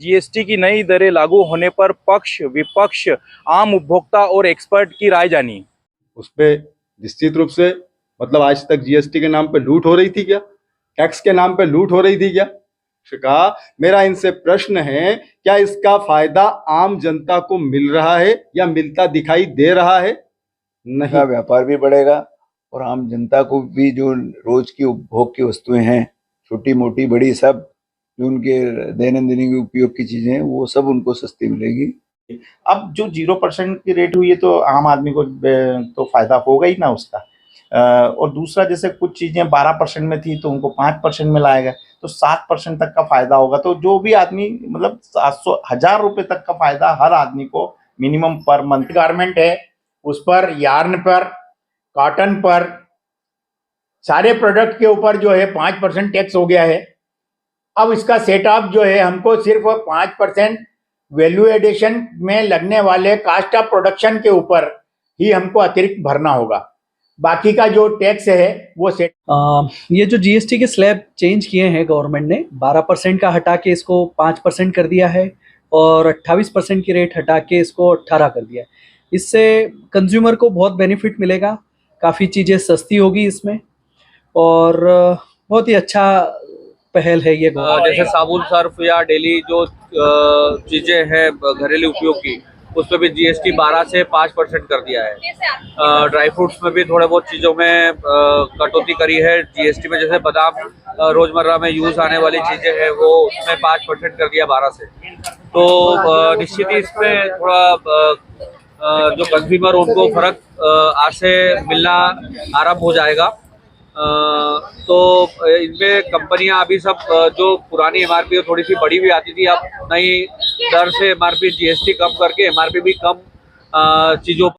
GST की नई दरें लागू होने पर पक्ष विपक्ष आम उपभोक्ता और एक्सपर्ट की राय जानी। उस पे निश्चित रूप से मतलब आज तक जीएसटी के नाम पे लूट हो रही थी क्या? टैक्स के नाम पे लूट हो रही थी क्या? कहा मेरा इनसे प्रश्न है, क्या इसका फायदा आम जनता को मिल रहा है या मिलता दिखाई दे रहा है? नहीं। व्यापार भी बढ़ेगा और आम जनता को भी जो रोज की उपभोग की वस्तुएं हैं, छोटी मोटी बड़ी सब जो उनके दैनंदिन उपयोग की चीजें हैं, वो सब उनको सस्ती मिलेगी। अब जो 0% की रेट हुई है तो आम आदमी को तो फायदा होगा ही ना उसका। और दूसरा जैसे कुछ चीजें 12% में थी तो उनको 5% में लाएगा तो 7% तक का फायदा होगा। तो जो भी आदमी मतलब 700-1000 रुपए तक का फायदा हर आदमी को मिनिमम पर मंथ। गारमेंट है उस पर, यार्न पर, कॉटन पर, सारे प्रोडक्ट के ऊपर जो है 5% टैक्स हो गया है। अब इसका सेटअप जो है हमको सिर्फ 5% वैल्यू एडिशन में लगने वाले कास्ट ऑफ प्रोडक्शन के ऊपर ही हमको अतिरिक्त भरना होगा। बाकी का जो टैक्स है वो ये जो जीएसटी के स्लैब चेंज किए हैं गवर्नमेंट ने 12% का हटा के इसको 5% कर दिया है और 28% की रेट हटा के इसको 18 कर दिया है। इससे कंज्यूमर को बहुत बेनिफिट मिलेगा, काफ़ी चीज़ें सस्ती होगी इसमें और बहुत ही अच्छा पहल है ये। जैसे साबुन, सर्फ या डेली जो चीज़ें हैं घरेलू उपयोग की, उस पर भी जीएसटी 12 से 5% कर दिया है। ड्राई फ्रूट्स में भी थोड़े बहुत चीज़ों में कटौती करी है जीएसटी में। जैसे बादाम रोज़मर्रा में यूज़ आने वाली चीज़ें हैं वो उसमें 5% कर दिया 12 से। तो निश्चित ही इसमें थोड़ा जो कंज्यूमर उनको फ़र्क आज से मिलना आरंभ हो जाएगा। तो इनमें कंपनियां अभी सब जो पुरानी एमआरपी थोड़ी सी बड़ी भी आती थी, अब नई दर से एमआरपी जीएसटी कम करके एमआरपी भी कम चीज़ों